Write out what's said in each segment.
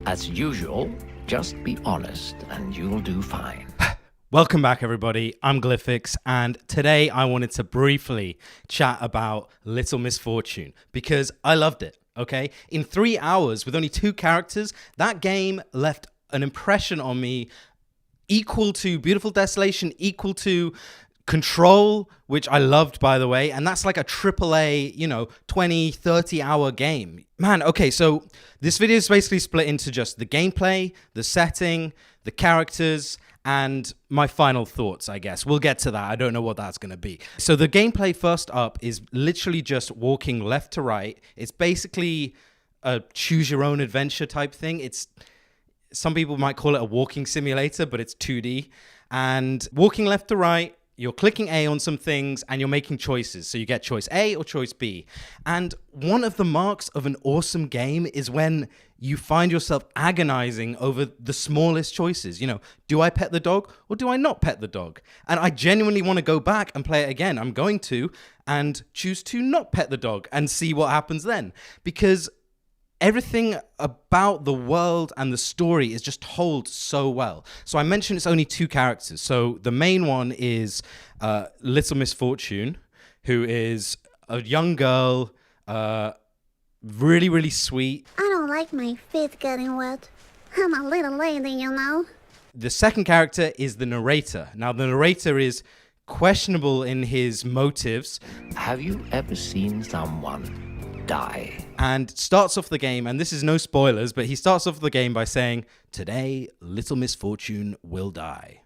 As usual, just be honest and you'll do fine. Welcome back, everybody. I'm Glyphix, and today I wanted to briefly chat about Little MisFortune because I loved it, okay? In 3 hours, with only 2 characters, that game left an impression on me equal to Beautiful Desolation, equal to Control, which I loved, by the way, and that's like a AAA, 20, 30-hour game. Man, okay, so this video is basically split into just the gameplay, the setting, the characters, and my final thoughts, I guess. We'll get to that. I don't know what that's going to be. So the gameplay first up is literally just walking left to right. It's basically a choose-your-own-adventure type thing. Some people might call it a walking simulator, but it's 2D. And walking left to right, you're clicking A on some things and you're making choices. So you get choice A or choice B. And one of the marks of an awesome game is when you find yourself agonizing over the smallest choices. Do I pet the dog or do I not pet the dog? And I genuinely want to go back and play it again. I'm going to and choose to not pet the dog and see what happens then. Because everything about the world and the story is just told so well. So I mentioned it's only 2 characters. So the main one is Little MisFortune, who is a young girl, really, really sweet. I don't like my feet getting wet. I'm a little lady, The second character is the narrator. Now, the narrator is questionable in his motives. Have you ever seen someone die? And starts off the game, and this is no spoilers, but he starts off the game by saying, "Today, Little MisFortune will die."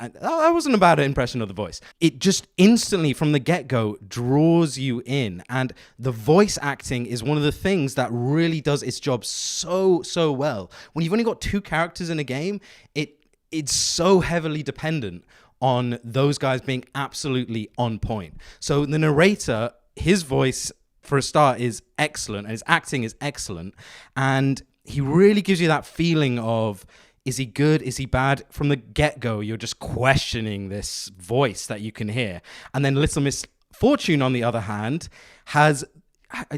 And that wasn't a bad impression of the voice. It just instantly, from the get-go, draws you in. And the voice acting is one of the things that really does its job so, so well. When you've only got 2 characters in a game, it's so heavily dependent on those guys being absolutely on point. So the narrator, his voice, for a start, is excellent, and his acting is excellent, and he really gives you that feeling of, is he good, is he bad? From the get-go, you're just questioning this voice that you can hear. And then Little MisFortune, on the other hand, has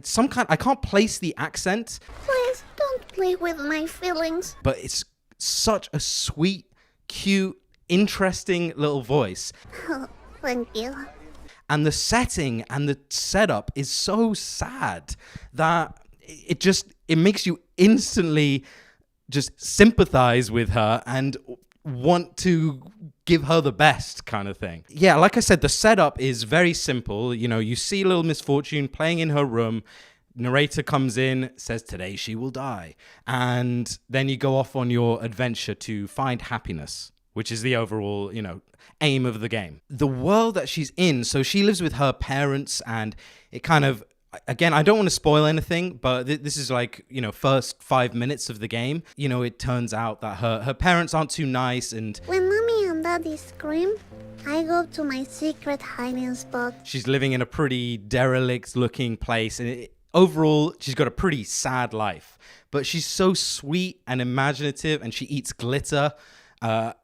some kind, I can't place the accent. Please don't play with my feelings. But it's such a sweet, cute, interesting little voice. Oh, thank you. And the setting and the setup is so sad that it makes you instantly just sympathize with her and want to give her the best kind of thing. Yeah, like I said, the setup is very simple. You see Little MisFortune playing in her room. Narrator comes in, says, "Today she will die." And then you go off on your adventure to find happiness, which is the overall, aim of the game. The world that she's in, so she lives with her parents, and it kind of, again, I don't want to spoil anything, but this is like, first 5 minutes of the game. It turns out that her parents aren't too nice, and When mommy and daddy scream, I go to my secret hiding spot. she's living in a pretty derelict-looking place, and overall, she's got a pretty sad life. But she's so sweet and imaginative, and she eats glitter,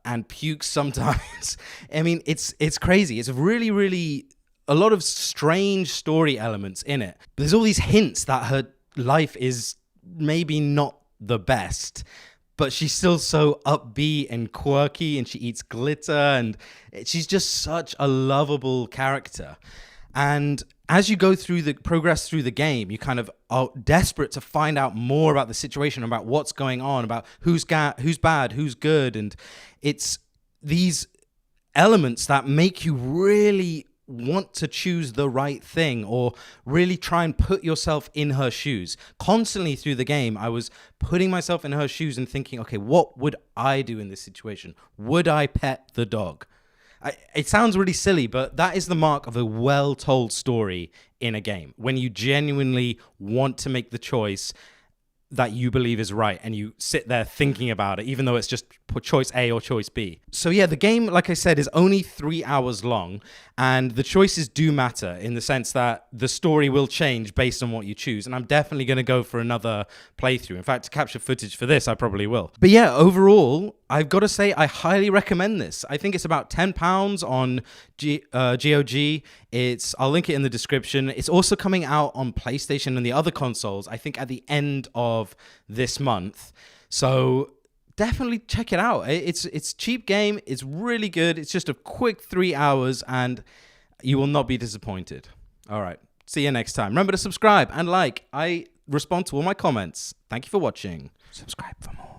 and pukes sometimes. I mean, it's crazy. It's really, really a lot of strange story elements in it. There's all these hints that her life is maybe not the best, but she's still so upbeat and quirky, and she eats glitter, and she's just such a lovable character. And as you go through progress through the game, you kind of are desperate to find out more about the situation, about what's going on, about who's bad, who's good. And it's these elements that make you really want to choose the right thing or really try and put yourself in her shoes. Constantly through the game, I was putting myself in her shoes and thinking, okay, what would I do in this situation? Would I pet the dog? It sounds really silly, but that is the mark of a well-told story in a game. When you genuinely want to make the choice that you believe is right, and you sit there thinking about it, even though it's just choice A or choice B. So yeah, the game, like I said, is only 3 hours long, and the choices do matter in the sense that the story will change based on what you choose. And I'm definitely going to go for another playthrough. In fact, to capture footage for this, I probably will. But yeah, overall, I've got to say I highly recommend this. I think it's about £10 on GOG. I'll link it in the description. It's also coming out on PlayStation and the other consoles, I think at the end of this month. So definitely check it out. It's cheap game. It's really good. It's just a quick 3 hours and you will not be disappointed. All right. See you next time. Remember to subscribe and like. I respond to all my comments. Thank you for watching. Subscribe for more.